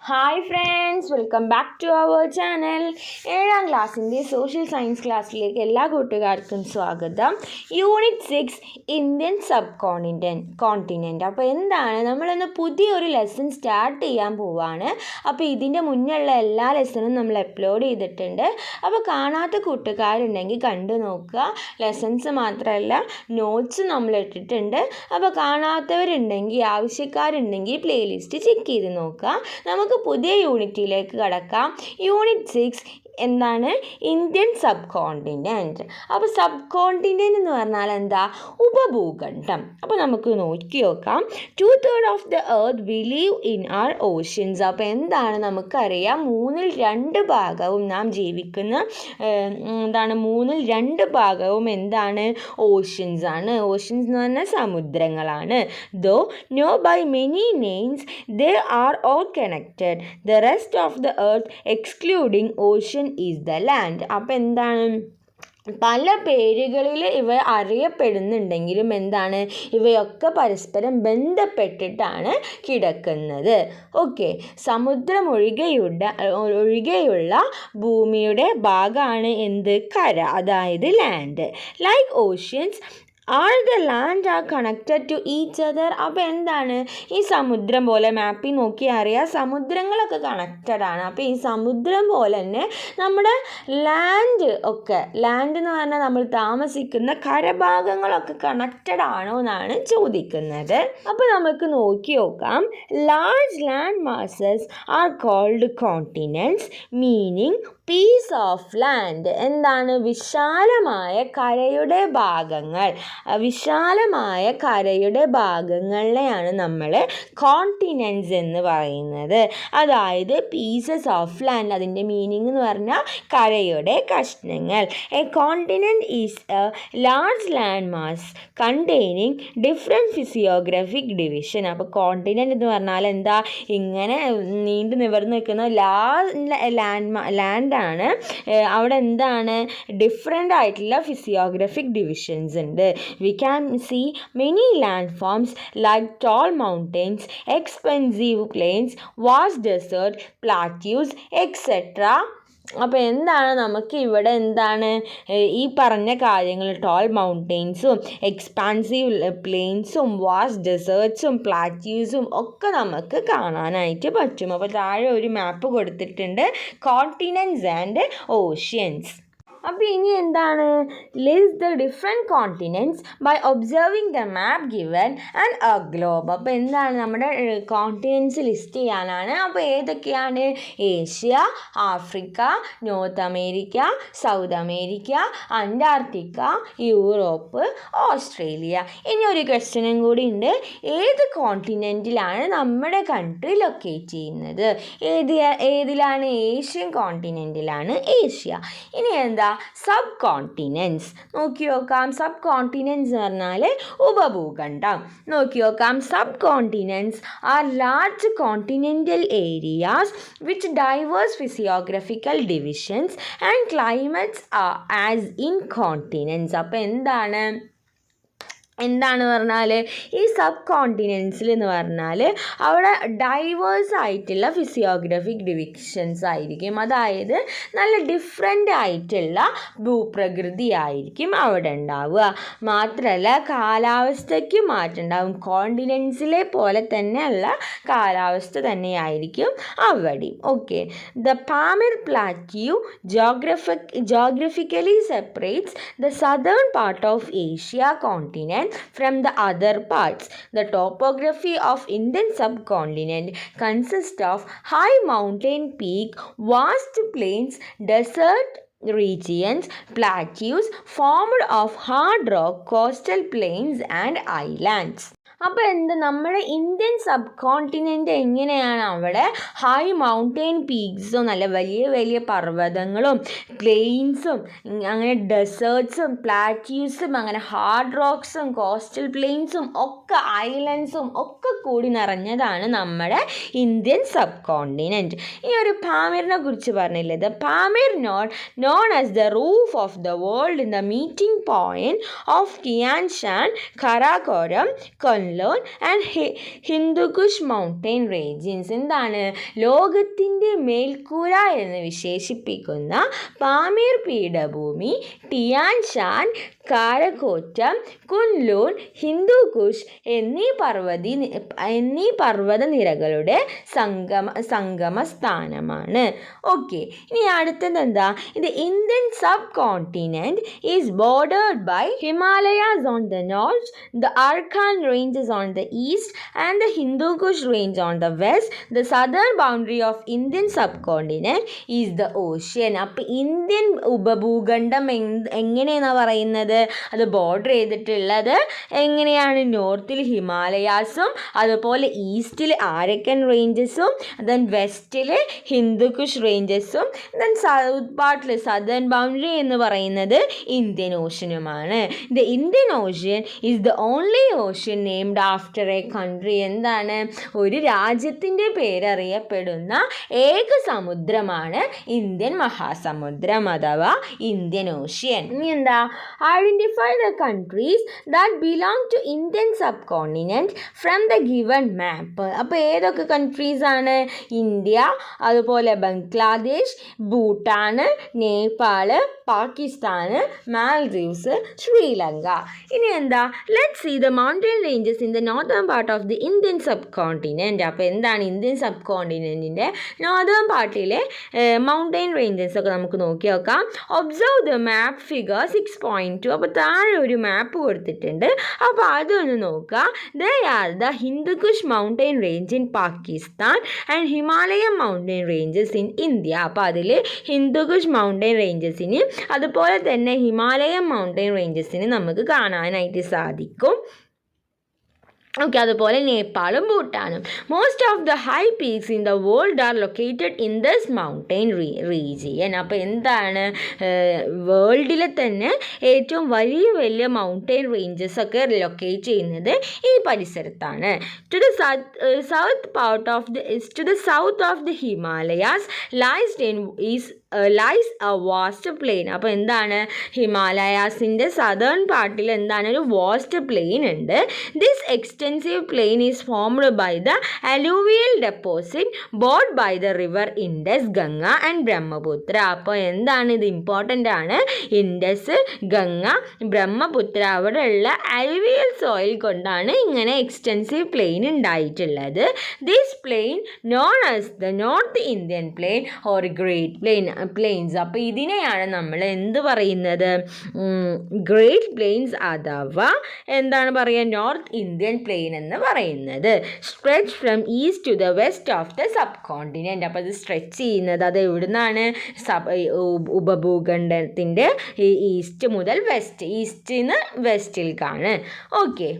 Hi friends, welcome back to our channel. 7ാം ക്ലാസ്സിൻ്റെ social science ക്ലാസ്സിലേക്ക് എല്ലാ കൂട്ടുകാർക്കും സ്വാഗതം. Unit 6 Indian subcontinent. അപ്പോൾ എന്താണ്, നമ്മളിന്ന് പുതിയൊരു ലെസൺ സ്റ്റാർട്ട് ചെയ്യാൻ പോവുകയാണ്. അപ്പോൾ ഇതിൻ്റെ മുന്നുള്ള എല്ലാ ലെസണും നമ്മൾ അപ്ലോഡ് ചെയ്തിട്ടുണ്ട്. അപ്പോൾ കാണാത്ത കൂട്ടുകാരുണ്ടെങ്കിൽ കണ്ടു നോക്കുക. ലെസൺസ് മാത്രമല്ല, നോട്ട്സ് നമ്മൾ ഇട്ടിട്ടുണ്ട്. അപ്പോൾ കാണാത്തവരുണ്ടെങ്കിൽ, ആവശ്യക്കാരുണ്ടെങ്കിൽ പ്ലേലിസ്റ്റ് ചെക്ക് ചെയ്ത് നോക്കുക. നമുക്ക് പുതിയ യൂണിറ്റിലേക്ക് കടക്കാം. യൂണിറ്റ് 6 എന്താണ്? Indian subcontinent. അപ്പോൾ സബ് കോണ്ടിനെൻറ്റ് എന്ന് പറഞ്ഞാൽ എന്താ? ഉപഭൂഖണ്ഡം. അപ്പോൾ നമുക്ക് നോക്കി നോക്കാം. 2/3 of the earth we live in are oceans. അപ്പോൾ എന്താണ്, നമുക്കറിയാം 3/2 ഭാഗവും നാം ജീവിക്കുന്ന എന്താണ്, 3/2 ഭാഗവും എന്താണ്? ഓഷ്യൻസ് ആണ്. ഓഷ്യൻസ് എന്ന് പറഞ്ഞാൽ സമുദ്രങ്ങളാണ്. Though known by many names they are all connected. The rest of the earth excluding ocean is the land. അപ്പോൾ എന്താണ്, പല പേരുകളിൽ ഇവ അറിയപ്പെടുന്നുണ്ടെങ്കിലും എന്താണ്, ഇവയൊക്കെ പരസ്പരം ബന്ധപ്പെട്ടിട്ടാണ് കിടക്കുന്നത്. ഓക്കെ, സമുദ്രം ഒഴികെയുള്ള ഭൂമിയുടെ ഭാഗമാണ് എന്ത്? കര, അതായത് land. Like oceans all the land are connected to each other. അപ്പോൾ എന്താണ്, ഈ സമുദ്രം പോലെ മാപ്പിൽ നോക്കി അറിയാം, സമുദ്രങ്ങളൊക്കെ കണക്റ്റഡ് ആണ്. അപ്പോൾ ഈ സമുദ്രം പോലെ തന്നെ നമ്മുടെ ലാൻഡ് എന്ന് പറഞ്ഞാൽ നമ്മൾ താമസിക്കുന്ന കരഭാഗങ്ങളൊക്കെ കണക്റ്റഡ് ആണോ എന്നാണ് ചോദിക്കുന്നത്. അപ്പോൾ നമുക്ക് നോക്കി നോക്കാം. Large land masses are called continents, meaning piece of land. എന്താണ്? വിശാലമായ കരയുടെ ഭാഗങ്ങളെയാണ് നമ്മൾ കോണ്ടിനെൻറ്റ്സ് എന്ന് പറയുന്നത്. അതായത് പീസസ് ഓഫ് ലാൻഡ്, അതിൻ്റെ മീനിങ് എന്ന് പറഞ്ഞാൽ കരയുടെ കഷ്ണങ്ങൾ. A continent is a large land mass containing different physiographic division. അപ്പോൾ കോണ്ടിനെൻറ്റ് എന്ന് പറഞ്ഞാൽ എന്താ? ഇങ്ങനെ നീണ്ടു നിവർന്ന് നിൽക്കുന്ന ലാൻഡാണ്. അവിടെ എന്താണ്? ഡിഫറെൻ്റ് ആയിട്ടുള്ള ഫിസിയോഗ്രഫിക് ഡിവിഷൻസ് ഉണ്ട്. We can see many landforms like tall mountains, expensive plains, vast desert, plateaus etcetera. അപ്പോൾ എന്താണ്, നമുക്ക് ഇവിടെ എന്താണ് ഈ പറഞ്ഞ കാര്യങ്ങൾ, ടോൾ മൗണ്ടെയ്ൻസും എക്സ്പാൻസീവ് പ്ലെയിൻസും വാസ്റ്റ് ഡെസേർട്ട്സും പ്ലാറ്റ്യൂസും ഒക്കെ നമുക്ക് കാണാനായിട്ട് പറ്റും. അപ്പോൾ താഴെ ഒരു മാപ്പ് കൊടുത്തിട്ടുണ്ട്, കോണ്ടിനെൻറ്റ്സ് ആൻഡ് ഓഷ്യൻസ്. അപ്പോൾ ഇനി എന്താണ്? List the different continents by observing the map given and a globe. അപ്പോൾ എന്താണ്, നമ്മുടെ കോണ്ടിനെൻറ്റ്സ് ലിസ്റ്റ് ചെയ്യാനാണ്. അപ്പോൾ ഏതൊക്കെയാണ്? Asia, Africa, North America, South America, Antarctica, Europe, Australia. ഇനി ഒരു ക്വസ്റ്റ്യനും കൂടി ഉണ്ട്. ഏത് കോണ്ടിനെൻറ്റിലാണ് നമ്മുടെ കൺട്രി ലൊക്കേറ്റ് ചെയ്യുന്നത്? ഏതിലാണ്? ഏഷ്യൻ കോണ്ടിനെൻറ്റിലാണ് ഏഷ്യ. ഇനി എന്താ? Subcontinents. നോക്കി നോക്കാം. സബ് കോണ്ടിനെൻറ്റ്സ് എന്ന് പറഞ്ഞാൽ ഉപഭൂഖണ്ഡം. നോക്കി നോക്കാം. Subcontinents are large continental areas which diverse physiographical divisions and climates as in continents. അപ്പോൾ എന്താണ് പറഞ്ഞാൽ, ഈ സബ് കോണ്ടിനെൻറ്റ്സിൽ എന്ന് പറഞ്ഞാൽ അവിടെ ഡൈവേഴ്സ് ആയിട്ടുള്ള ഫിസിയോഗ്രഫിക് ഡിവിഷൻസ് ആയിരിക്കും. അതായത് നല്ല ഡിഫറെൻ്റ് ആയിട്ടുള്ള ഭൂപ്രകൃതി ആയിരിക്കും അവിടെ ഉണ്ടാവുക. മാത്രമല്ല കാലാവസ്ഥയ്ക്ക് മാറ്റം ഉണ്ടാവും. കോണ്ടിനെൻറ്റ്സിലെ പോലെ തന്നെയുള്ള കാലാവസ്ഥ തന്നെയായിരിക്കും അവിടെയും. Okay, the Pamir plateau geographically separates the southern part of Asia continent from the other parts. The topography of Indian subcontinent consists of high mountain peak, vast plains, desert regions, plateaus formed of hard rock, coastal plains and islands. അപ്പോൾ നമ്മുടെ Indian sub continent എങ്ങനെയാണ്? അവിടെ high mountain പീക്സും നല്ല വലിയ വലിയ പർവ്വതങ്ങളും പ്ലെയിൻസും അങ്ങനെ ഡെസേർട്ട്സും പ്ലാറ്റ്യൂസും അങ്ങനെ hard റോക്സും coastal പ്ലെയിൻസും ഒക്കെ ഐലൻഡ്സും ഒക്കെ കൂടി നിറഞ്ഞതാണ് നമ്മുടെ ഇന്ത്യൻ സബ് കോണ്ടിനെൻറ്റ്. ഈ ഒരു പാമിറിനെ കുറിച്ച് പറഞ്ഞില്ലേ? The Pamir known as the roof of the world in the meeting point of Tian Shan, Karakoram, Kollam, Kunlun and Hindu Kush mountain ranges. എന്താണ് ലോകത്തിൻ്റെ മേൽക്കൂര എന്ന് വിശേഷിപ്പിക്കുന്ന പാമീർ പീഠഭൂമി, ടിയാൻ ഷാൻ, കാരക്കോറ്റം, കുൻലൂൺ, ഹിന്ദുകുഷ് എന്നീ പർവ്വതനിരകളുടെ സംഗമ സ്ഥാനമാണ്. ഓക്കെ, ഇനി അടുത്തത് എന്താ? ഇത് Indian subcontinent is bordered by Himalayas on the north, the Arakan ranges on the east and the Hindu Kush range on the west. The southern boundary of Indian subcontinent is the ocean. അപ്പം Indian ഉപഭൂഖണ്ഡം എങ്ങനെയാണ് പറയുന്നത്? അത് border ചെയ്തിട്ടുള്ളത് എങ്ങനെയാണ്? നോർത്തിൽ ഹിമാലയാസും, അതുപോലെ ഈസ്റ്റിൽ ആരക്കൻ റേഞ്ചസും, ദെൻ വെസ്റ്റിൽ ഹിന്ദുകുഷ് റേഞ്ചസും, ദെൻ സൗത്ത് പാർട്ടിൽ സദേൺ ബൗണ്ടറി എന്ന് പറയുന്നത് ഇന്ത്യൻ ഓഷ്യനുമാണ്. The Indian ocean is the only ocean named after a country. എന്താണ്? ഒരു രാജ്യത്തിൻ്റെ പേരറിയപ്പെടുന്ന ഏക സമുദ്രമാണ് ഇന്ത്യൻ മഹാസമുദ്രം അഥവാ ഇന്ത്യൻ ഓഷ്യൻ. ഇനി എന്താ? Identify the countries that belong to Indian subcontinent from the given map. അപ്പോൾ ഏതൊക്കെ കൺട്രീസ് ആണ്? ഇന്ത്യ, അതുപോലെ ബംഗ്ലാദേശ്, ഭൂട്ടാൻ, നേപ്പാൾ, പാകിസ്ഥാൻ, മാൽദീവ്സ്, ശ്രീലങ്ക. ഇനി എന്താ? Let's see the mountain ranges in the northern part of the Indian subcontinent. അപ്പോൾ എന്താണ് ഇന്ത്യൻ സബ് കോണ്ടിനെൻറ്റിൻ്റെ നോർത്തേൺ പാർട്ടിലെ മൗണ്ടൻ റേഞ്ചസ് ഒക്കെ നമുക്ക് നോക്കി നോക്കാം. Observe the map figure 6.2. അപ്പോൾ താഴെ ഒരു മാപ്പ് കൊടുത്തിട്ടുണ്ട്. അപ്പോൾ അതൊന്ന് നോക്കുക. They are the Hindu Kush mountain range in Pakistan and Himalayan mountain ranges in India. അപ്പോൾ അതിൽ ഹിന്ദുകുഷ് മൗണ്ടൻ റേഞ്ചസിന് അതുപോലെ തന്നെ ഹിമാലയൻ മൗണ്ടൻ റേഞ്ചസിന് നമുക്ക് കാണാനായിട്ട് സാധിക്കും. ഓക്കെ, അതുപോലെ നേപ്പാളും ഭൂട്ടാനും. Most of the high peaks in the world are located in this mountain region. അപ്പോൾ എന്താണ്? വേൾഡിലെ തന്നെ ഏറ്റവും വലിയ മൗണ്ടൻ റേഞ്ചസ് ഒക്കെ ലൊക്കേറ്റ് ചെയ്യുന്നത് ഈ പരിസരത്താണ്. To the south of the Himalayas lies a vast plain. അപ്പോൾ എന്താണ്? ഹിമാലയാസിൻ്റെ സദേൺ പാർട്ടിൽ എന്താണ്? ഒരു വാസ്റ്റ് പ്ലെയിൻ ഉണ്ട്. This extensive plain is formed by the alluvial deposit brought by the river Indus, Ganga and Brahmaputra. അപ്പോൾ എന്താണ്? ഇത് ഇമ്പോർട്ടൻ്റ് ആണ്. ഇൻഡസ്, ഗംഗ, ബ്രഹ്മപുത്ര അവിടെയുള്ള അലുവിയൽ സോയിൽ കൊണ്ടാണ് ഇങ്ങനെ എക്സ്റ്റെൻസീവ് പ്ലെയിൻ ഉണ്ടായിട്ടുള്ളത്. This plain known as the north Indian plain or great plains. അപ്പോൾ ഇതിനെയാണ് നമ്മൾ എന്ത് പറയുന്നത്? ഗ്രേറ്റ് പ്ലെയിൻസ് അഥവാ എന്താണ് പറയുക? നോർത്ത് ഇന്ത്യൻ പ്ലെയിൻ എന്ന് പറയുന്നത്. Stretch from east to the west of the subcontinent. അപ്പോൾ അത് സ്ട്രെച്ച് ചെയ്യുന്നത് അത് എവിടുന്നാണ്? ഉപഭൂഖണ്ഡത്തിൻ്റെ ഈസ്റ്റ് മുതൽ വെസ്റ്റ്, ഈസ്റ്റിൽ നിന്ന് വെസ്റ്റിലേക്കാണ്. ഓക്കെ,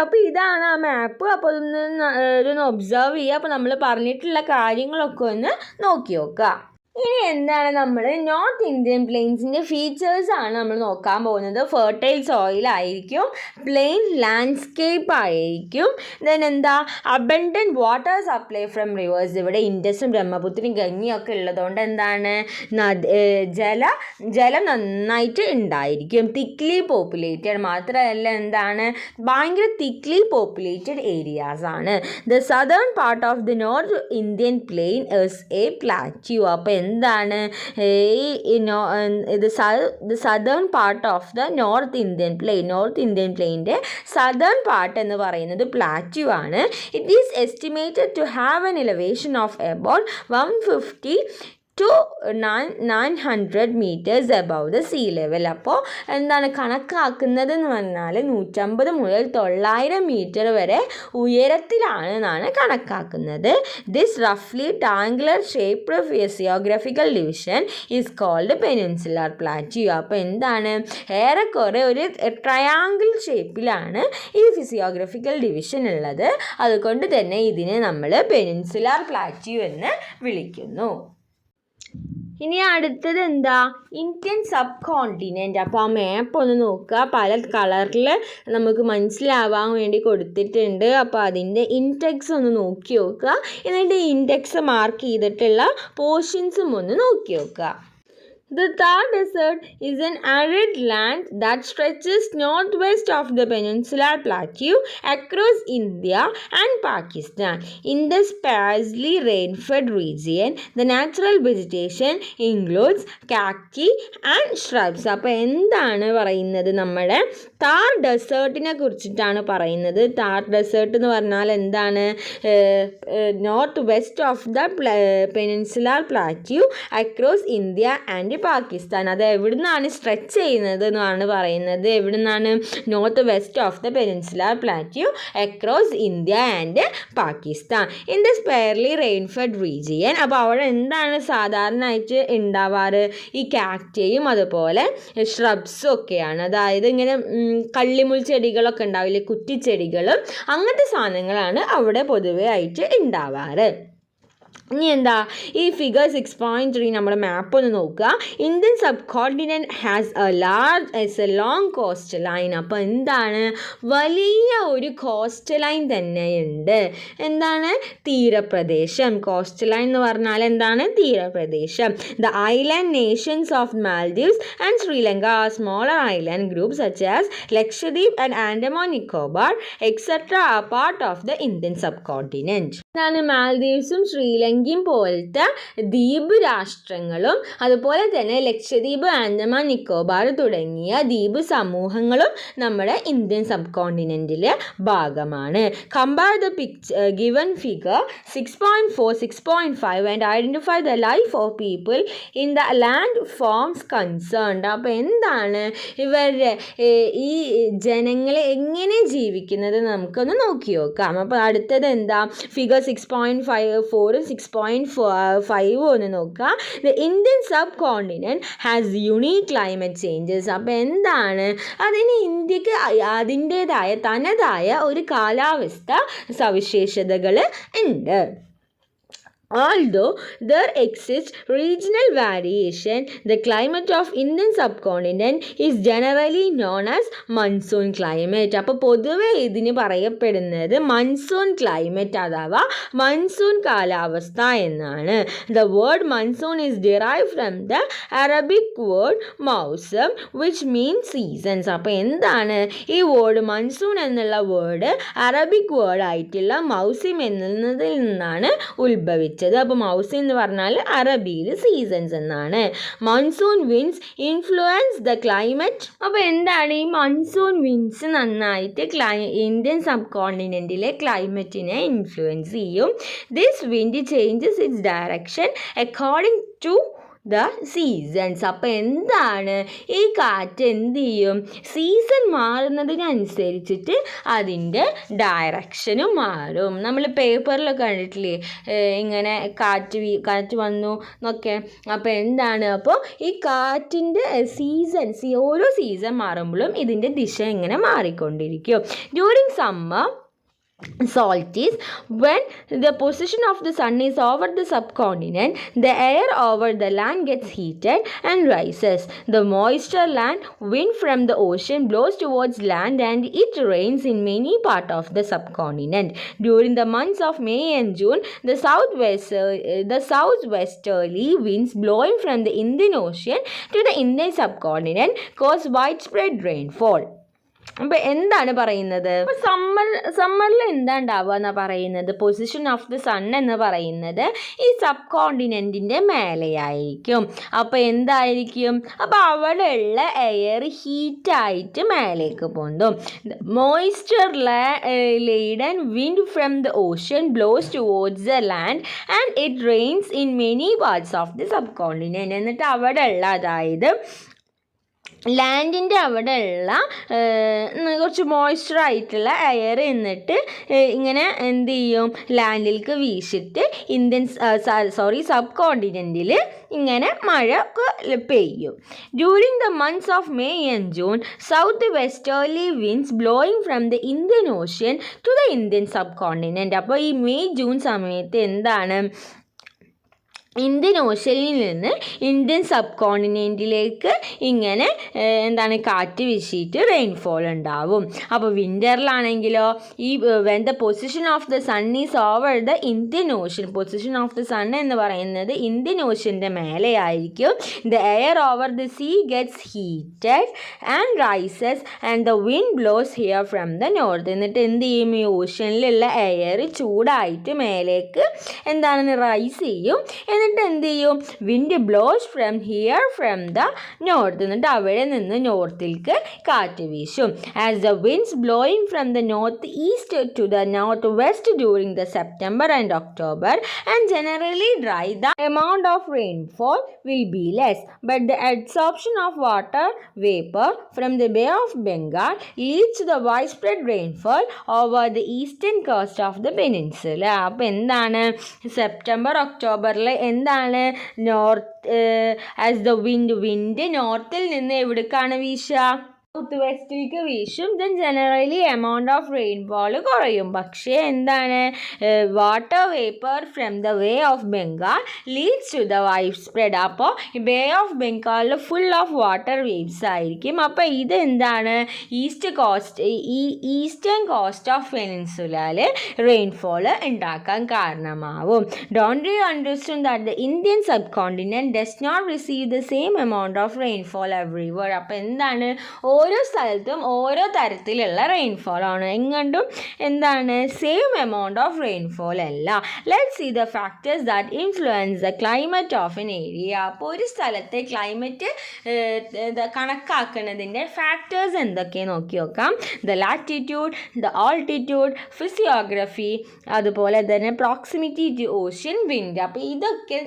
അപ്പോൾ ഇതാണ് ആ മാപ്പ്. അപ്പോൾ ഇതൊന്ന് ഒബ്സർവ് ചെയ്യുക. അപ്പോൾ നമ്മൾ പറഞ്ഞിട്ടുള്ള കാര്യങ്ങളൊക്കെ ഒന്ന് നോക്കി നോക്കുക. ഇനി എന്താണ്? നമ്മൾ നോർത്ത് ഇന്ത്യൻ പ്ലെയിൻസിൻ്റെ ഫീച്ചേഴ്സാണ് നമ്മൾ നോക്കാൻ പോകുന്നത്. ഫെർട്ടൈൽ സോയിൽ ആയിരിക്കും, പ്ലെയിൻ ലാൻഡ്സ്കേപ്പ് ആയിരിക്കും, ദെൻ എന്താ? Abundant water supply from reverse. ഇവിടെ ഇൻഡസും ബ്രഹ്മപുത്രയും ഗംഗയൊക്കെ ഉള്ളതുകൊണ്ട് എന്താണ്? ജലം നന്നായിട്ട് ഉണ്ടായിരിക്കും. തിക്ലി പോപ്പുലേറ്റഡ് മാത്രമല്ല, എന്താണ്? ഭയങ്കര തിക്ലി പോപ്പുലേറ്റഡ് ഏരിയാസ് ആണ്. The southern part of the north Indian plain is a plateau. അപ്പോൾ എന്താണ്? ഇത് southern part of the north Indian പ്ലെയിൻ്റെ സദേൺ പാർട്ട് എന്ന് പറയുന്നത് പ്ലാറ്റ്യൂ ആണ്. It is estimated to have an elevation of about 150 to 900 meters above the sea level. അപ്പോൾ എന്താണ് കണക്കാക്കുന്നത് എന്ന് പറഞ്ഞാൽ 150 മുതൽ 900 മീറ്റർ വരെ ഉയരത്തിലാണ് എന്നാണ് കണക്കാക്കുന്നത്. ദിസ് റഫ്ലി triangular shaped physiographical division is called peninsular plateau. അപ്പോൾ എന്താണ്? ഏറെക്കുറെ ഒരു ട്രയാങ്കിൾ ഷേപ്പിലാണ് ഈ ഫിസിയോഗ്രഫിക്കൽ ഡിവിഷൻ ഉള്ളത്. അതുകൊണ്ട് തന്നെ ഇതിനെ നമ്മൾ പെനിൻസുലാർ പ്ലാറ്റ്യൂ എന്ന് വിളിക്കുന്നു. ഇനി അടുത്തത് എന്താ? Indian subcontinent. അപ്പോൾ ആ മാപ്പ് ഒന്ന് നോക്കുക. പല കളറിൽ നമുക്ക് മനസ്സിലാവാൻ വേണ്ടി കൊടുത്തിട്ടുണ്ട്. അപ്പോൾ അതിൻ്റെ ഇൻഡെക്സ് ഒന്ന് നോക്കി നോക്കുക. എന്നിട്ട് ഇൻഡെക്സ് മാർക്ക് ചെയ്തിട്ടുള്ള പോർഷൻസും ഒന്ന് നോക്കി നോക്കുക. The Thar Desert is an arid land that stretches northwest of the peninsular plateau across India and Pakistan. In the sparsely rain-fed region, the natural vegetation includes cacti and shrubs. അപ്പോൾ എന്താണ് പറയുന്നത്? നമ്മുടെ താർ ഡെസേർട്ടിനെ കുറിച്ചിട്ടാണ് പറയുന്നത്. താർ ഡെസേർട്ട് എന്ന് പറഞ്ഞാൽ എന്താണ്? North west of the peninsular plateau across India and Pakistan. അത് എവിടുന്നാണ് സ്ട്രെച്ച് ചെയ്യുന്നത് എന്നാണ് പറയുന്നത്. എവിടുന്നാണ്? North west of the peninsular plateau across India and Pakistan in the sparsely rainfed region. അപ്പോൾ അവിടെ എന്താണ് സാധാരണയായിട്ട് ഉണ്ടാവാറ്? ഈ കാക്റ്റയും അതുപോലെ ഷ്രബ്സും ഒക്കെയാണ്. അതായത് ഇങ്ങനെ കള്ളിമുൾ ചെടികളൊക്കെ ഉണ്ടാവില്ലേ, കുറ്റിച്ചെടികളും അങ്ങനത്തെ സാധനങ്ങളാണ് അവിടെ പൊതുവെ ആയിട്ട് ഉണ്ടാവാറ്. ഇനി എന്താ ഈ ഫിഗർ 6.3 നമ്മുടെ മാപ്പ് ഒന്ന് നോക്കുക. Indian sub continent has A long cost line. അപ്പോൾ എന്താണ്? വലിയ ഒരു കോസ്റ്റ് ലൈൻ തന്നെയുണ്ട്. എന്താണ്? തീരപ്രദേശം. കോസ്റ്റ് ലൈൻ എന്ന് പറഞ്ഞാൽ എന്താണ്? തീരപ്രദേശം. The island nations of Maldives and Sri Lanka are smaller island group such as Lakshadweep and Andaman Nicobar etcetera are part of the Indian subcontinent. എന്താണ്? മാൽദീവ്സും ശ്രീലങ്കയും പോലത്തെ ദ്വീപ് രാഷ്ട്രങ്ങളും അതുപോലെ തന്നെ ലക്ഷദ്വീപ്, ആൻഡമാൻ നിക്കോബാർ തുടങ്ങിയ ദ്വീപ് സമൂഹങ്ങളും നമ്മുടെ ഇന്ത്യൻ സബ് കോണ്ടിനെൻറ്റിലെ ഭാഗമാണ്. Compare the given figure 6.4, 6.5 and identify the life of people in the land forms concerned. അപ്പോൾ എന്താണ് ഇവരുടെ ഈ ജനങ്ങളെ എങ്ങനെ ജീവിക്കുന്നത് നമുക്കൊന്ന് നോക്കി നോക്കാം. അപ്പോൾ അടുത്തത് എന്താ? ഫിഗർ 6.4 6.5 ഒന്ന് നോക്കുക. The Indian sub continent has unique climate changes. അപ്പോൾ എന്താണ്? അതിന് ഇന്ത്യക്ക് അതിൻ്റേതായ തനതായ ഒരു കാലാവസ്ഥ സവിശേഷതകൾ ഉണ്ട്. Although there exists regional variation, the climate of Indian subcontinent is generally known as monsoon climate. അപ്പോൾ പൊതുവെ ഇതിന് പറയപ്പെടുന്നത് മൺസൂൺ ക്ലൈമറ്റ് അഥവാ മൺസൂൺ കാലാവസ്ഥ എന്നാണ്. The word monsoon is derived from the Arabic word മൗസം which means seasons. അപ്പോൾ എന്താണ് ഈ വേർഡ് മൺസൂൺ എന്നുള്ള വേർഡ് അറബിക് വേർഡ് ആയിട്ടുള്ള മൗസിം എന്നതിൽ നിന്നാണ് ഉത്ഭവിച്ചത്. അപ്പോൾ മൗസിം എന്ന് പറഞ്ഞാൽ അറബിയിൽ സീസൺസ് എന്നാണ്. Monsoon winds influence the climate. അപ്പോൾ എന്താണ് ഈ മൺസൂൺ വിൻഡ്സ്? നന്നായിട്ട് ഇന്ത്യൻ സബ് കോണ്ടിനെൻറ്റിലെ ക്ലൈമറ്റിനെ ഇൻഫ്ലുവൻസ് ചെയ്യും. This wind changes its direction according to the seasons. അപ്പോൾ എന്താണ് ഈ കാറ്റ് എന്ത് ചെയ്യും? സീസൺ മാറുന്നതിനനുസരിച്ചിട്ട് അതിൻ്റെ ഡയറക്ഷനും മാറും. നമ്മൾ പേപ്പറിലൊക്കെ കണ്ടിട്ടില്ലേ ഇങ്ങനെ കാറ്റ് വന്നു എന്നൊക്കെ. അപ്പോൾ എന്താണ്? അപ്പോൾ ഈ കാറ്റിൻ്റെ ഓരോ സീസൺ മാറുമ്പോഴും ഇതിൻ്റെ ദിശ ഇങ്ങനെ മാറിക്കൊണ്ടിരിക്കും. During summer solstice, when the position of the sun is over the subcontinent, the air over the land gets heated and rises. The moisture land wind from the ocean blows towards land and it rains in many parts of the subcontinent. During the months of May and June, the southwesterly winds blowing from the Indian Ocean to the Indian subcontinent cause widespread rainfall. അപ്പോൾ എന്താണ് പറയുന്നത്? ഇപ്പോൾ സമ്മറിൽ എന്താ ഉണ്ടാവുക എന്നാണ് പറയുന്നത്? Position of the sun എന്ന് പറയുന്നത് ഈ സബ് കോണ്ടിനെൻറ്റിൻ്റെ മേലെയായിരിക്കും. അപ്പോൾ എന്തായിരിക്കും? അപ്പോൾ അവിടെ ഉള്ള എയർ ഹീറ്റായിട്ട് മേലേക്ക് പോകും. Moisture laden wind from the ocean blows towards the land and it rains in many parts of the subcontinent. എന്നിട്ട് അവിടെ ഉള്ള അതായത് ലാൻഡിൻ്റെ അവിടെ ഉള്ള കുറച്ച് മോയ്സ്ചർ ആയിട്ടുള്ള എയർ എന്നിട്ട് ഇങ്ങനെ എന്ത് ചെയ്യും? ലാൻഡിലേക്ക് വീശിട്ട് സബ് കോണ്ടിനെൻറ്റിൽ ഇങ്ങനെ മഴ ഒക്കെ പെയ്യും. During the months of May and June, south westerly winds blowing from the Indian Ocean to the Indian subcontinent. അപ്പോൾ ഈ മെയ് ജൂൺ സമയത്ത് എന്താണ് ഇന്ത്യൻ ഓഷ്യനിൽ നിന്ന് ഇന്ത്യൻ സബ് കോണ്ടിനെൻറ്റിലേക്ക് ഇങ്ങനെ കാറ്റ് വീശിയിട്ട് റെയിൻഫോൾ ഉണ്ടാവും. അപ്പോൾ വിൻ്ററിലാണെങ്കിലോ ഈ when the position of the sun is over the Indian ocean, position of the sun എന്ന് പറയുന്നത് ഇന്ത്യൻ ഓഷ്യൻ്റെ മേലെയായിരിക്കും. The air over the sea gets heated and rises and the wind blows here from the north. എന്നിട്ട് എന്ത് ചെയ്യും, ഈ ഓഷ്യനിലുള്ള air ചൂടായിട്ട് മേലേക്ക് റൈസ് ചെയ്യും. എന്നിട്ട് എന്ത് ചെയ്യും, wind blows from here from the north. എന്നിട്ട് അവിടെ നിന്ന് നോർത്തിലേക്ക് കാറ്റ് വീശും. As the winds blowing from the north east to the north west during the September and October and generally dry, the amount of rainfall will be less, but the absorption of water vapour from the bay of Bengal leads to the widespread rainfall over the eastern coast of the peninsula. അപ്പോൾ എന്താണ്, September ഒക്ടോബറിൽ north as the wind നോർത്തിൽ നിന്ന് എവിടേക്കാണ് വീശുക, south വെസ്റ്റിലേക്ക് വീശും. Then generally amount of rainfall കുറയും. പക്ഷേ water vapour from the bay of Bengal leads to the widespread. അപ്പോൾ ഈ ബേ ഓഫ് ബംഗാളിൽ ഫുൾ ഓഫ് വാട്ടർ വേവ്സ് ആയിരിക്കും. അപ്പോൾ ഇത് ഈസ്റ്റേൺ കോസ്റ്റ് ഓഫ് പെനിൻസുലയിൽ റെയിൻഫോൾ ഉണ്ടാക്കാൻ കാരണമാവും. Don't you understand that the Indian subcontinent does not receive the same amount of rainfall everywhere. അപ്പോൾ ഓരോ സ്ഥലത്തും ഓരോ തരത്തിലുള്ള റെയിൻഫോൾ ആണ്. എങ്ങോട്ടും സെയിം എമൗണ്ട് ഓഫ് റെയിൻഫോൾ അല്ല. Let's see the factors that influence the climate of an area. അപ്പോൾ ഒരു സ്ഥലത്തെ ക്ലൈമറ്റ് കണക്കാക്കുന്നതിൻ്റെ ഫാക്ടേഴ്സ് എന്തൊക്കെയാണ് നോക്കി നോക്കാം. The latitude, the altitude, physiography, അതുപോലെ തന്നെ പ്രോക്സിമിറ്റി ടു ഓഷ്യൻ, വിൻഡ്. അപ്പോൾ ഇതൊക്കെ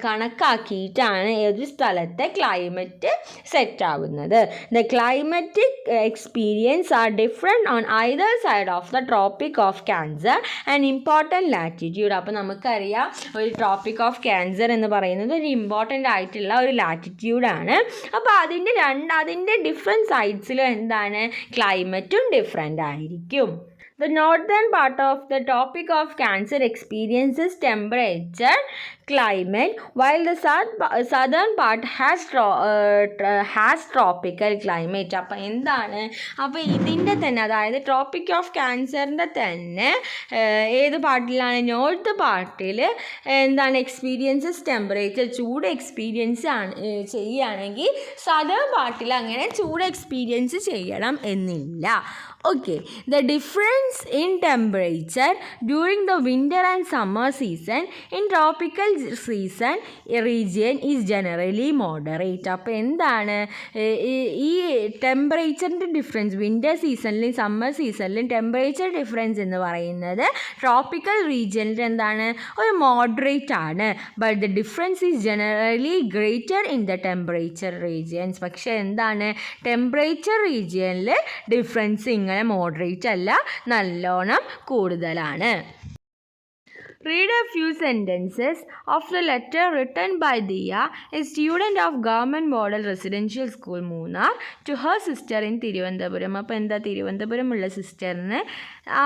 കണക്കാക്കിയിട്ടാണ് ഒരു സ്ഥലത്തെ ക്ലൈമറ്റ് സെറ്റ് ആവുന്നത്. The climatic experience are different on either side of the tropic of cancer and important latitude. അപ്പോൾ നമുക്കറിയാം ഒരു ട്രോപ്പിക് ഓഫ് ക്യാൻസർ എന്ന് പറയുന്നത് ഒരു ഇമ്പോർട്ടൻ്റ് ആയിട്ടുള്ള ഒരു ലാറ്റിറ്റ്യൂഡാണ്. അപ്പോൾ അതിൻ്റെ ഡിഫറെൻറ്റ് സൈഡ്സിലും ക്ലൈമറ്റും ഡിഫറെൻ്റ് ആയിരിക്കും. The northern part of the Tropic of Cancer experiences temperature climate, while the southern part has tropical climate. അപ്പോൾ ഇതിൻ്റെ തന്നെ, അതായത് ട്രോപ്പിക് ഓഫ് ക്യാൻസറിൻ്റെ തന്നെ ഏത് പാർട്ടിലാണ്, നോർത്ത് പാർട്ടിൽ എക്സ്പീരിയൻസസ് ടെമ്പറേച്ചർ, ചൂട് എക്സ്പീരിയൻസ് ചെയ്യുകയാണെങ്കിൽ സദേൺ പാർട്ടിൽ അങ്ങനെ ചൂട് എക്സ്പീരിയൻസ് ചെയ്യണം എന്നില്ല. Okay, the difference in temperature during the winter and summer season in tropical season region is generally moderate. അപ്പോൾ ഈ ടെമ്പറേച്ചറിൻ്റെ ഡിഫറൻസ് വിൻ്റർ സീസണിലും സമ്മർ സീസണിലും ടെമ്പറേച്ചർ ഡിഫറൻസ് എന്ന് പറയുന്നത് ട്രോപ്പിക്കൽ റീജിയനിൽ ഒരു മോഡറേറ്റ് ആണ്. But the difference is generally greater in the temperature regions. പക്ഷേ ടെമ്പറേച്ചർ റീജിയനിൽ ഡിഫറൻസ് മോഡറേറ്റ് അല്ല, നല്ലോണം കൂടുതലാണ്. Read a few sentences of the letter written by Diya, a student of Government Model Residential School, Munnar, to her sister in Thiruvananthapuram. അപ്പോൾ തിരുവനന്തപുരമുള്ള സിസ്റ്ററിന്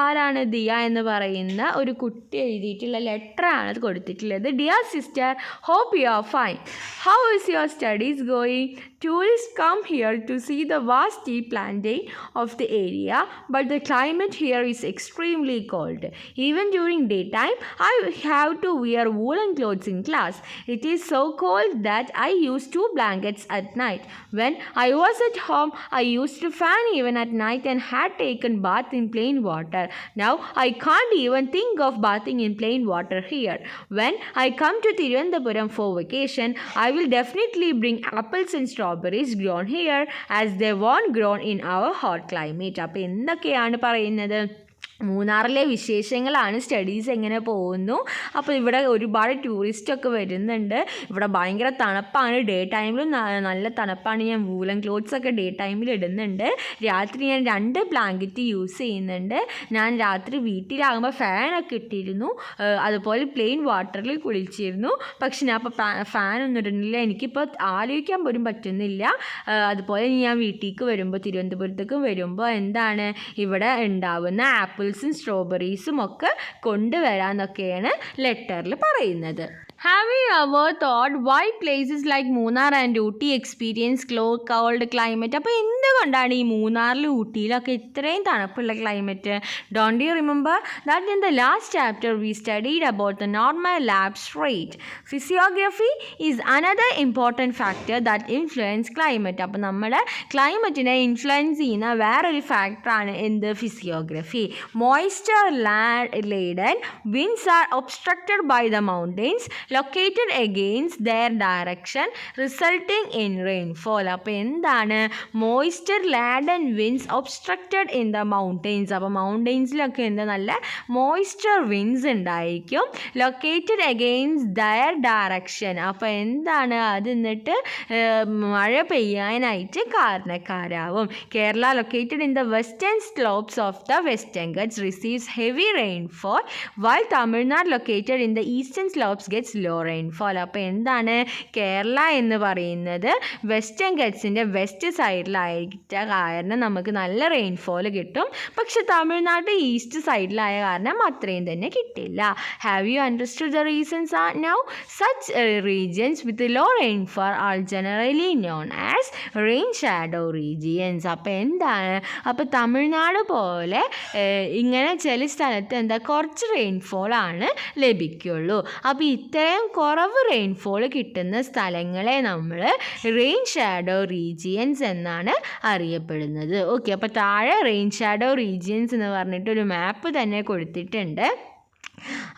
ആരാണ് ദിയ എന്ന് പറയുന്ന ഒരു കുട്ടി എഴുതിയിട്ടുള്ള ലെറ്ററാണ് അത് കൊടുത്തിട്ടുള്ളത്. Dear sister, hope you are fine. How is your studies going? Tourists come here to see the vast tea planting of the area, but the climate here is extremely cold. Even during daytime, I have to wear woolen clothes in class. It is so cold that I use 2 blankets at night. When I was at home, I used to fan even at night and had taken bath in plain water. Now I can't even think of bathing in plain water here. When I come to Thiruvananthapuram for vacation, I will definitely bring apples and strawberries grown here as they weren't grown in our hot climate. അപ്പോൾ എന്തൊക്കെയാണ് പറയുന്നത്? മൂന്നാറിലെ വിശേഷങ്ങളാണ്, studies എങ്ങനെ പോകുന്നു. അപ്പോൾ ഇവിടെ ഒരുപാട് ടൂറിസ്റ്റൊക്കെ വരുന്നുണ്ട്. ഇവിടെ ഭയങ്കര തണുപ്പാണ്, ഡേ ടൈമിലും നല്ല തണുപ്പാണ്. ഞാൻ വൂലൻ ക്ലോത്ത്സൊക്കെ ഡേ ടൈമിൽ ഇടുന്നുണ്ട്. രാത്രി ഞാൻ 2 ബ്ലാങ്കറ്റ് യൂസ് ചെയ്യുന്നുണ്ട്. ഞാൻ രാത്രി വീട്ടിലാകുമ്പോൾ ഫാനൊക്കെ ഇട്ടിരുന്നു, അതുപോലെ പ്ലെയിൻ വാട്ടറിൽ കുളിച്ചിരുന്നു. പക്ഷെ ഞാൻ ഇപ്പോൾ ഫാനൊന്നും ഇടുന്നില്ല, എനിക്കിപ്പോൾ ആലോചിക്കാൻ പോലും പറ്റുന്നില്ല. അതുപോലെ ഞാൻ വീട്ടിലേക്ക് വരുമ്പോൾ, തിരുവനന്തപുരത്തേക്ക് വരുമ്പോൾ ഇവിടെ ഉണ്ടാവുന്ന ആപ്പിൾ ആപ്പിൾസും സ്ട്രോബെറീസും ഒക്കെ കൊണ്ടുവരാമെന്നൊക്കെയാണ് ലെറ്ററിൽ പറയുന്നത്. Have you ever thought why places like Munnar and Ooty experience cold climate? അപ്പോൾ എന്തുകൊണ്ടാണ് ഈ മൂന്നാറിലും ഊട്ടിയിലൊക്കെ ഇത്രയും തണുപ്പുള്ള climate? Don't you remember that in the last chapter we studied about the normal lapse rate? Physiography is another important factor that influence climate. അപ്പോൾ നമ്മുടെ ക്ലൈമറ്റിനെ influence ചെയ്യുന്ന വേറൊരു ഫാക്ടറാണ് എന്ത്? Physiography. Moisture laden winds are obstructed by the mountains located against their direction resulting in rainfall. അപ്പോൾ എന്താണ്? Moisture laden winds obstructed in the mountains. അപ്പോൾ മൗണ്ടെയ്ൻസിലൊക്കെ എന്താ നല്ല മോയ്സ്ചർ വിൻസ് ഉണ്ടായിരിക്കും. Located against their direction. അപ്പോൾ എന്താണ്? അത് എന്നിട്ട് മഴ പെയ്യാനായിട്ട് കാരണക്കാരാവും. Kerala located in the western slopes of the western Ghats receives heavy rainfall while Tamil Nadu located in the eastern slopes gets low rainfall. അപ്പോൾ എന്താണ്? കേരള എന്ന് പറയുന്നത് വെസ്റ്റേൺ ഗട്ട്സിൻ്റെ വെസ്റ്റ് സൈഡിലായിട്ട് കാരണം നമുക്ക് നല്ല റെയിൻഫോൾ കിട്ടും. പക്ഷെ തമിഴ്നാട് ഈസ്റ്റ് സൈഡിലായ കാരണം അത്രയും തന്നെ കിട്ടില്ല. Have you understood the reasons are now? Such regions with low rainfall are generally known as rain shadow regions. അപ്പോൾ എന്താണ്? അപ്പോൾ തമിഴ്നാട് പോലെ ഇങ്ങനെ ചില സ്ഥലത്ത് എന്താ കുറച്ച് റെയിൻഫോളാണ് ലഭിക്കുള്ളൂ. അപ്പോൾ ഇത്രയും കുറവ് റെയിൻഫോൾ കിട്ടുന്ന സ്ഥലങ്ങളെ നമ്മൾ റെയിൻ ഷാഡോ റീജിയൻസ് എന്നാണ് അറിയപ്പെടുന്നത്. ഓക്കെ, അപ്പോൾ താഴെ റെയിൻ ഷാഡോ റീജിയൻസ് എന്ന് പറഞ്ഞിട്ടൊരു മാപ്പ് തന്നെ കൊടുത്തിട്ടുണ്ട്.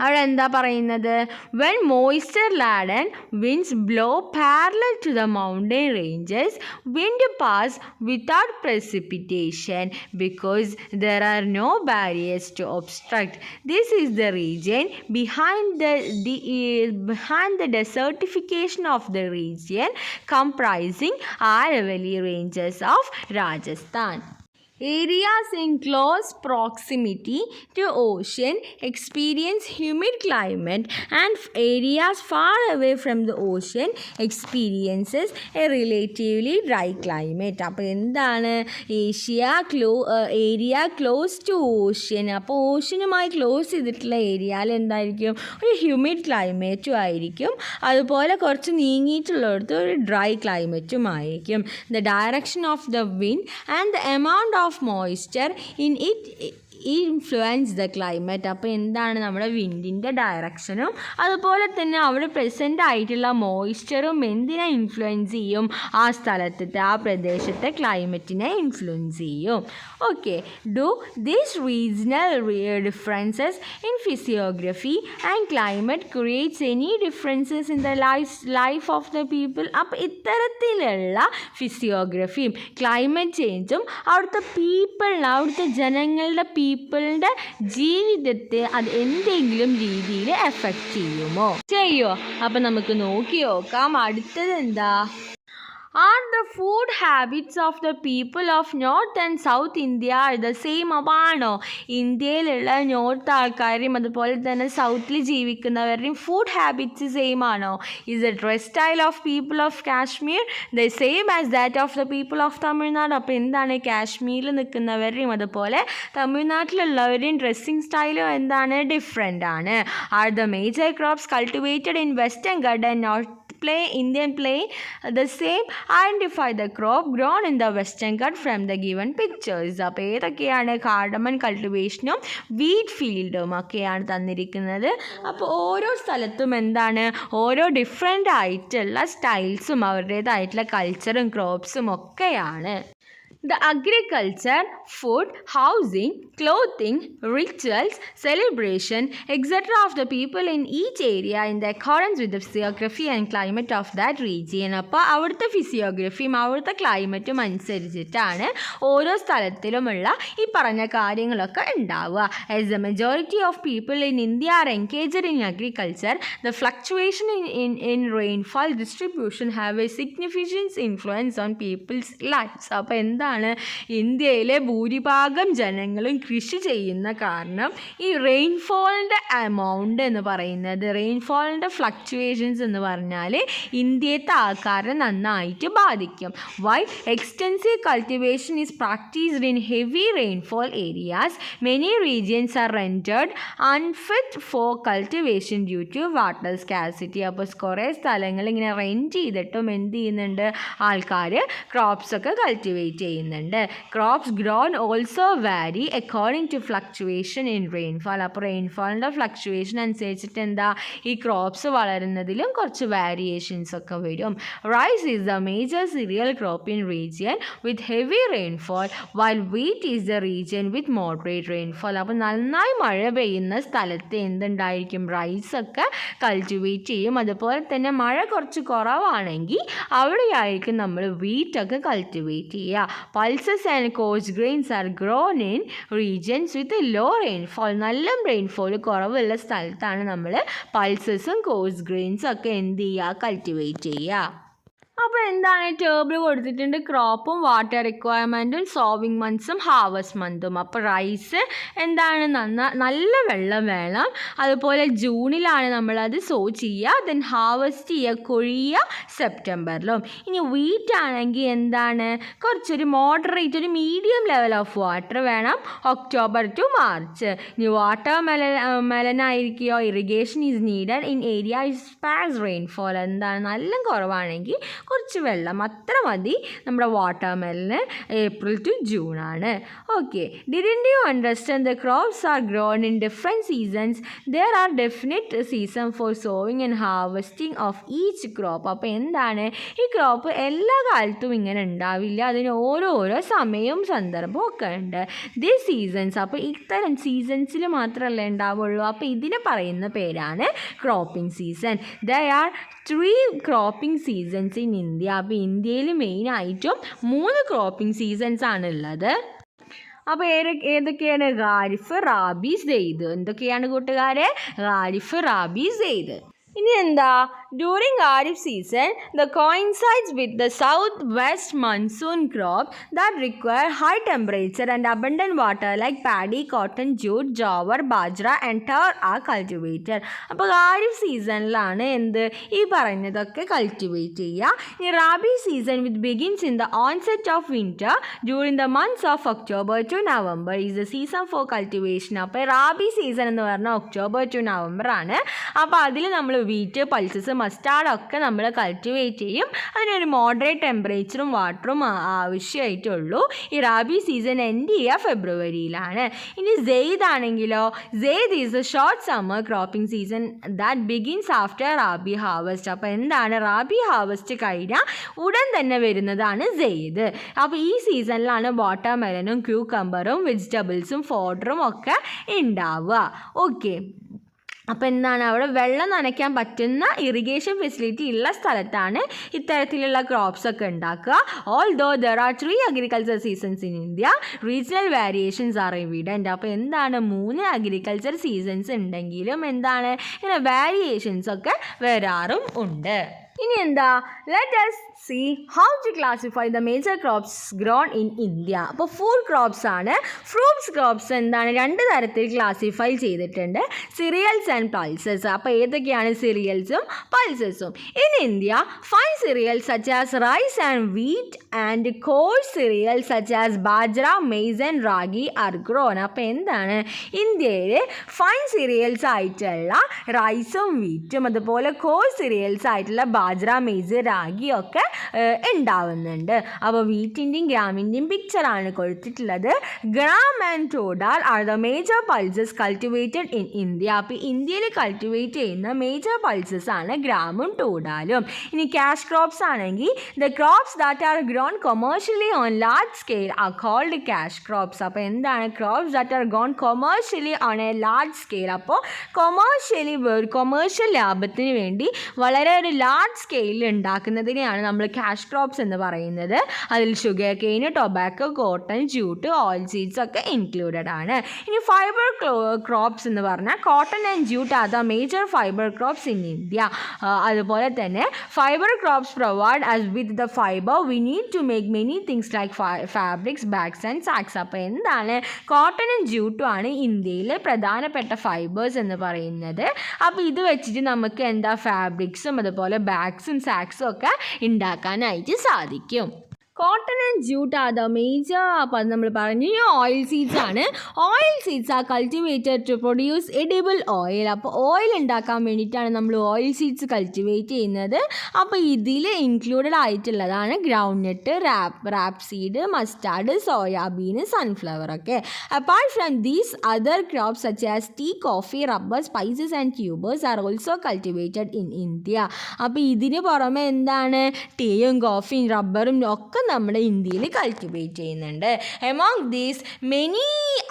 അവിടെ എന്താ പറയുന്നത്? When moisture laden winds blow parallel to the mountain ranges wind pass without precipitation because there are no barriers to obstruct. This is the region behind the desertification of the region comprising Aravalli ranges of Rajasthan. Areas in close proximity to ocean experience humid climate and areas far away from the ocean experiences a relatively dry climate. അപ്പോൾ എന്താണ്? Area close to ocean. അപ്പോൾ ഓഷ്യനുമായി close ചെയ്തിട്ടുള്ള ഏരിയയിൽ എന്തായിരിക്കും? ഒരു humid ക്ലൈമറ്റും ആയിരിക്കും. അതുപോലെ കുറച്ച് നീങ്ങിയിട്ടുള്ളിടത്ത് ഒരു ഡ്രൈ ക്ലൈമറ്റും ആയിരിക്കും. The direction of the wind and the amount of moisture in it influence the climate. അപ്പോൾ എന്താണ്? നമ്മുടെ വിൻഡിൻ്റെ ഡയറക്ഷനും അതുപോലെ തന്നെ അവിടെ പ്രസൻ്റ് ആയിട്ടുള്ള മോയ്സ്ചറും എന്തിനെ ഇൻഫ്ലുവൻസ് ചെയ്യും? ആ സ്ഥലത്തെ ആ പ്രദേശത്തെ ക്ലൈമറ്റിനെ ഇൻഫ്ലുവൻസ് ചെയ്യും. Okay, do these regional differences in physiography and climate creates any differences in the life of the people? അപ്പോൾ ഇത്തരത്തിലുള്ള ഫിസിയോഗ്രഫിയും ക്ലൈമറ്റ് ചേഞ്ചും അവിടുത്തെ അവിടുത്തെ ജനങ്ങളുടെ പീപ്പിളിൻ്റെ ജീവിതത്തെ അത് എന്തെങ്കിലും രീതിയിൽ എഫക്റ്റ് ചെയ്യുമോ? അപ്പം നമുക്ക് നോക്കി നോക്കാം. അടുത്തത് എന്താ? Are the food habits of the people of North and South India the same? അപ്പാണോ ഇന്ത്യയിലുള്ള നോർത്ത് ആൾക്കാരും അതുപോലെ തന്നെ സൗത്തിൽ ജീവിക്കുന്നവരുടെയും ഫുഡ് ഹാബിറ്റ്സ് സെയിം ആണോ? Is the dress style of people of Kashmir the same as that of the people of Tamil Nadu? അപ്പോൾ എന്താണ്? കാശ്മീരിൽ നിൽക്കുന്നവരുടെയും അതുപോലെ തമിഴ്നാട്ടിലുള്ളവരുടെയും dressing സ്റ്റൈലും എന്താണ്? ഡിഫറെൻ്റ് ആണ്. Are the major crops cultivated in western Ghat and north Indian plain the same? Identify the crop grown in the western Ghat from the given pictures. അപ്പോൾ ഏതൊക്കെയാണ്? Cardamom കൾട്ടിവേഷനും wheat ഫീൽഡും ഒക്കെയാണ് തന്നിരിക്കുന്നത്. അപ്പോൾ ഓരോ സ്ഥലത്തും എന്താണ്? ഓരോ ഡിഫറെൻ്റ് ആയിട്ടുള്ള സ്റ്റൈൽസും അവരുടേതായിട്ടുള്ള കൾച്ചറും ക്രോപ്സും ഒക്കെയാണ്. The agriculture, food, housing, clothing, rituals, celebration, etc. of the people in each area in the accordance with the physiography and climate of that region. അപ്പോൾ അവിടുത്തെ ഫിസിയോഗ്രഫിയും അവിടുത്തെ ക്ലൈമറ്റും അനുസരിച്ചിട്ടാണ് ഓരോ സ്ഥലത്തിലുമുള്ള ഈ പറഞ്ഞ കാര്യങ്ങളൊക്കെ ഉണ്ടാവുക. As the majority of people in India are engaged in agriculture, the fluctuation in rainfall distribution have a significant influence on people's lives. അപ്പോൾ എന്താണ്? എന്താണ് ഇന്ത്യയിലെ ഭൂരിഭാഗം ജനങ്ങളും കൃഷി ചെയ്യുന്ന കാരണം ഈ റെയിൻഫോളിൻ്റെ എമൗണ്ട് എന്ന് പറയുന്നത്, റെയിൻഫോളിൻ്റെ ഫ്ലക്ച്വേഷൻസ് എന്ന് പറഞ്ഞാൽ ഇന്ത്യത്തെ ആൾക്കാരെ നന്നായിട്ട് ബാധിക്കും. Why extensive cultivation is practised in heavy rainfall areas, many regions are rendered unfit for cultivation due to water scarcity. അപ്പോൾ കുറേ സ്ഥലങ്ങൾ ഇങ്ങനെ റെൻറ്റ് ചെയ്തിട്ടും എന്ത് ചെയ്യുന്നുണ്ട്, ആൾക്കാർ ക്രോപ്സൊക്കെ കൾട്ടിവേറ്റ് ചെയ്യുന്നുണ്ട്. Crops grown also vary according to fluctuation in rainfall. അപ്പോൾ റെയിൻഫോളിൻ്റെ ഫ്ലക്ച്വേഷൻ അനുസരിച്ചിട്ട് എന്താ ഈ ക്രോപ്സ് വളരുന്നതിലും കുറച്ച് വേരിയേഷൻസ് ഒക്കെ വരും. Rice is the major cereal crop in region with heavy rainfall while wheat is the region with moderate rainfall. അപ്പോൾ നന്നായി മഴ പെയ്യുന്ന സ്ഥലത്ത് എന്തുണ്ടായിരിക്കും, റൈസൊക്കെ കൾട്ടിവേറ്റ് ചെയ്യും. അതുപോലെ തന്നെ മഴ കുറച്ച് കുറവാണെങ്കിൽ അവിടെയായിരിക്കും നമ്മൾ വീറ്റൊക്കെ കൾട്ടിവേറ്റ് ചെയ്യുക. Pulses and coarse grains are grown in regions with low rainfall. നല്ല റെയിൻഫോൾ കുറവുള്ള സ്ഥലത്താണ് നമ്മൾ പൾസസും കോഴ്സ് ഗ്രെയിൻസും ഒക്കെ എന്ത് ചെയ്യുക, കൾട്ടിവേറ്റ് ചെയ്യുക. അപ്പോൾ എന്താണ് ടേബിൾ കൊടുത്തിട്ടുണ്ട്, ക്രോപ്പും വാട്ടർ റിക്വയർമെൻറ്റും സോവിങ് മന്ത്സും ഹാർവസ്റ്റ് മന്തും. അപ്പോൾ റൈസ് എന്താണ് നല്ല വെള്ളം വേണം. അതുപോലെ ജൂണിലാണ് നമ്മളത് സോ ചെയ്യുക, ദെൻ ഹാർവസ്റ്റ് ചെയ്യുക, കൊഴിയുക സെപ്റ്റംബറിലും. ഇനി വീറ്റ് ആണെങ്കിൽ എന്താണ് കുറച്ചൊരു മോഡറേറ്റ്, ഒരു മീഡിയം ലെവൽ ഓഫ് വാട്ടർ വേണം, ഒക്ടോബർ ടു മാർച്ച്. ഇനി വാട്ടർ മെലനായിരിക്കുകയോ irrigation is needed in area sparse rainfall. എന്താണ് നല്ല കുറവാണെങ്കിൽ കുറച്ച് വെള്ളം അത്ര മതി. നമ്മുടെ വാട്ടർ മെലന് ഏപ്രിൽ ടു ജൂൺ ആണ്. Okay, didn't you understand the crops are grown in different seasons, there are definite season for sowing and harvesting of each crop. അപ്പോൾ എന്താണ് ഈ ക്രോപ്പ് എല്ലാ കാലത്തും ഇങ്ങനെ ഉണ്ടാവില്ല, അതിന് ഓരോരോ സമയവും സന്ദർഭവും ഒക്കെ ഉണ്ട്. ദിസ് സീസൺസ്, അപ്പോൾ ഇത്തരം സീസൺസിൽ മാത്രമല്ലേ ഉണ്ടാവുള്ളൂ. അപ്പോൾ ഇതിനെ പറയുന്ന പേരാണ് cropping season. There are 3 cropping seasons in India. അപ്പോൾ ഇന്ത്യയിൽ മെയിനായിട്ടും 3 ക്രോപ്പിംഗ് സീസൺസ് ആണുള്ളത്. അപ്പോൾ ഏതൊക്കെയാണ്, ഖാരിഫ്, റാബി, സെയ്ദ്. എന്തൊക്കെയാണ് കൂട്ടുകാരെ, ഖാരിഫ്, റാബി, സെയ്ദ്. ഇനി എന്താ, during kharif season the coincides with the south west monsoon crop that require high temperature and abundant water like paddy, cotton, jute, jowar, bajra and tur are cultivated. അപ്പോൾ ഖാരിഫ് സീസണിലാണ് എന്ത് ഈ പറയുന്നതൊക്കെ കൾട്ടിവേറ്റ് ചെയ്യുക. ഇനി rabi season with begins in the onset of winter during the months of October to November is the season for cultivation. അപ്പോൾ rabi season എന്ന് പറഞ്ഞാൽ ഒക്ടോബർ ടു നവംബർ ആണ്. അപ്പോൾ അതിൽ നമ്മൾ വീറ്റ്, പൾസസ്, മസ്റ്റാർഡൊക്കെ നമ്മൾ കൾട്ടിവേറ്റ് ചെയ്യും. അതിനൊരു മോഡറേറ്റ് ടെമ്പറേച്ചറും വാട്ടറും ആവശ്യമായിട്ടുള്ളൂ. ഈ റാബി സീസൺ എൻഡ് ചെയ്യുക ഫെബ്രുവരിയിലാണ്. ഇനി സെയ്ദ് ആണെങ്കിലോ, zaid is a short summer cropping season that begins after rabi harvest. അപ്പോൾ എന്താണ്, റാബി ഹാർവസ്റ്റ് കഴിഞ്ഞാൽ ഉടൻ തന്നെ വരുന്നതാണ് സെയ്ദ്. അപ്പോൾ ഈ സീസണിലാണ് വാട്ടർ മെലനും ക്യൂക്കമ്പറും വെജിറ്റബിൾസും ഫോഡറും ഒക്കെ ഉണ്ടാവുക. ഓക്കെ, അപ്പോൾ എന്താണ് അവിടെ വെള്ളം നനയ്ക്കാൻ പറ്റുന്ന ഇറിഗേഷൻ ഫെസിലിറ്റി ഉള്ള സ്ഥലത്താണ് ഇത്തരത്തിലുള്ള ക്രോപ്സ് ഒക്കെ ഉണ്ടാക്കുക. Although there are 3 agriculture seasons in India, regional variations R evident. അപ്പോൾ എന്താണ് 3 അഗ്രികൾച്ചർ സീസൺസ് ഉണ്ടെങ്കിലും എന്താണ് ഇങ്ങനെ വേരിയേഷൻസ് ഒക്കെ വരാറും ഉണ്ട്. ഇനി എന്താ, let us see how to classify the major crops grown in India. അപ്പോൾ ഫുഡ് ക്രോപ്സ് ആണ്. ഫ്രൂട്ട്സ് ക്രോപ്സ് എന്താണ് 2 തരത്തിൽ ക്ലാസിഫൈ ചെയ്തിട്ടുണ്ട്, സിറിയൽസ് ആൻഡ് പൾസസ്. അപ്പോൾ ഏതൊക്കെയാണ് സിറിയൽസും പൾസസും? In India fine cereals such as rice and wheat and coarse cereals such as bajra, maize and ragi are grown. അപ്പോൾ എന്താണ് ഇന്ത്യയിൽ ഫൈൻ സിറിയൽസ് ആയിട്ടുള്ള റൈസും വീറ്റും അതുപോലെ കോഴ്സ് സിറിയൽസ് ആയിട്ടുള്ള ബാജ്ര, മെയ്സ്, റാഗി ഒക്കെ ഉണ്ടാവുന്നുണ്ട്. അപ്പോൾ വീറ്റിൻ്റെയും ഗ്രാമിൻ്റെയും പിക്ചറാണ് കൊടുത്തിട്ടുള്ളത്. Gram and tur dal are the major pulses cultivated in India. അപ്പോൾ ഇന്ത്യയിൽ കൾട്ടിവേറ്റ് ചെയ്യുന്ന മേജർ പൾസസ് ആണ് ഗ്രാമും ടോഡാലും. ഇനി ക്യാഷ് ക്രോപ്സ് ആണെങ്കിൽ the crops that are grown commercially on large scale are called cash crops. അപ്പോൾ എന്താണ് crops that are grown commercially on a large scale. അപ്പോൾ കൊമേഴ്ഷ്യൽ ലാഭത്തിന് വേണ്ടി വളരെ ഒരു ലാർജ് സ്കെയിലിൽ ഉണ്ടാക്കുന്നതിനെയാണ് നമ്മൾ ക്യാഷ് ക്രോപ്സ് എന്ന് പറയുന്നത്. അതിൽ sugarcane, tobacco, cotton, jute, oil seeds ഒക്കെ ഇൻക്ലൂഡഡ് ആണ്. ഇനി ഫൈബർ ക്രോപ്സ് എന്ന് പറഞ്ഞാൽ cotton and jute are the major fibre crops in India. അതുപോലെ തന്നെ fibre crops provide us with the fibre we need to make many things like fabrics, bags and sacks. അപ്പോൾ എന്താണ്, കോട്ടണും ജൂട്ടും ആണ് ഇന്ത്യയിലെ പ്രധാനപ്പെട്ട ഫൈബേഴ്സ് എന്ന് പറയുന്നത്. അപ്പോൾ ഇത് വെച്ചിട്ട് നമുക്ക് എന്താ ഫാബ്രിക്സും അതുപോലെ ബാഗ്സും സാക്സും ഒക്കെ ഉണ്ടാക്കാനായിട്ട് സാധിക്കും. Cotton and jute are the major. അപ്പോൾ അത് നമ്മൾ പറഞ്ഞു. ഓയിൽ സീഡ്സ് ആണ്. Oil seeds are cultivated to produce edible oil. അപ്പോൾ ഓയിൽ ഉണ്ടാക്കാൻ വേണ്ടിയിട്ടാണ് നമ്മൾ ഓയിൽ സീഡ്സ് കൾട്ടിവേറ്റ് ചെയ്യുന്നത്. അപ്പോൾ ഇതിൽ ഇൻക്ലൂഡഡ് ആയിട്ടുള്ളതാണ് groundnut, rapeseed, mustard, soybean, sunflower ഒക്കെ. Apart from these other crops such as tea, coffee, rubber, spices and tubers are also cultivated in India. അപ്പോൾ ഇതിന് പുറമെ എന്താണ്, ടീയും കോഫിയും റബ്ബറും ഒക്കെ നമ്മുടെ ഇന്ത്യയിൽ കൾട്ടിവേറ്റ് ചെയ്യുന്നുണ്ട്. Among these many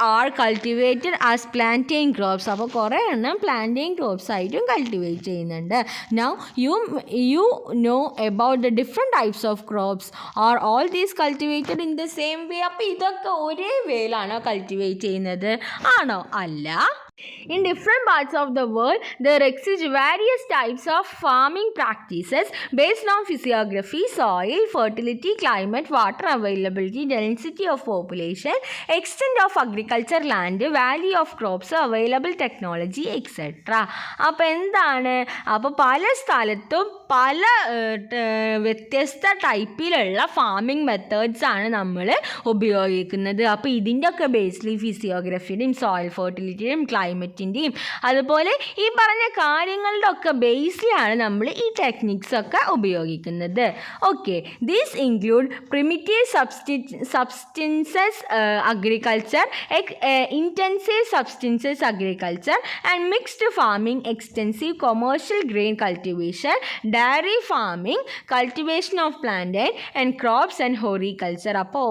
R cultivated as plantain crops. അപ്പോൾ കുറേ എണ്ണം പ്ലാന്റെയിൻ ക്രോപ്സ് ആയിട്ടും കൾട്ടിവേറ്റ് ചെയ്യുന്നുണ്ട്. Now you know about the different types of crops. Are all these cultivated in the same way? അപ്പോൾ ഇതൊക്കെ ഒരേ വേയിലാണോ കൾട്ടിവേറ്റ് ചെയ്യുന്നത്? ആണോ? അല്ല. In different parts of the world, there exist various types of farming practices based on physiography, soil, fertility, climate, water availability, density of population, extent of agriculture land, value of crops, available technology, etc. അപ്പോൾ എന്താണ്, അപ്പോൾ പല സ്ഥലത്തും പല വ്യത്യസ്ത ടൈപ്പിലുള്ള farming methods ആണ് നമ്മൾ ഉപയോഗിക്കുന്നത്. അപ്പോൾ ഇതിൻ്റെയൊക്കെ ബേസിൽ ഫിസിയോഗ്രഫിയുടെയും സോയിൽ ഫെർട്ടിലിറ്റിയുടെയും ക്ലൈമറ്റിൻ്റെയും അതുപോലെ ഈ പറഞ്ഞ കാര്യങ്ങളുടെ ഒക്കെ ബേസിലാണ് നമ്മൾ ഈ ടെക്നിക്സ് ഒക്കെ ഉപയോഗിക്കുന്നത്. Okay, these include primitive substances agriculture, intensive substances agriculture and mixed farming, extensive commercial grain cultivation, dairy farming, cultivation of plantain and crops and horticulture. അപ്പോൾ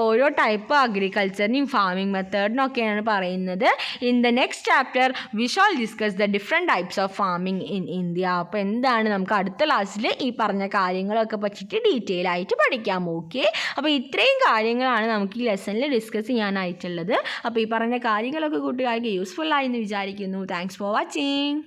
ഓരോ ടൈപ്പ് അഗ്രികൾച്ചറിനെയും ഫാമിംഗ് മെത്തേഡിനൊക്കെയാണ് പറയുന്നത്. In the next chapter we shall discuss the different types of farming in India. അപ്പോൾ എന്താണ്, നമുക്ക് അടുത്ത ക്ലാസ്സിൽ ഈ പറഞ്ഞ കാര്യങ്ങളൊക്കെ പറ്റിയിട്ട് ഡീറ്റെയിൽ ആയിട്ട് പഠിക്കാം. ഓക്കെ, അപ്പോൾ ഇത്രയും കാര്യങ്ങളാണ് നമുക്ക് ഈ ലെസണിൽ ഡിസ്കസ് ചെയ്യാനായിട്ടുള്ളത്. അപ്പോൾ ഈ പറഞ്ഞ കാര്യങ്ങളൊക്കെ കൂട്ടുകാർക്ക് യൂസ്ഫുൾ ആയി എന്ന് വിചാരിക്കുന്നു. Thanks for watching.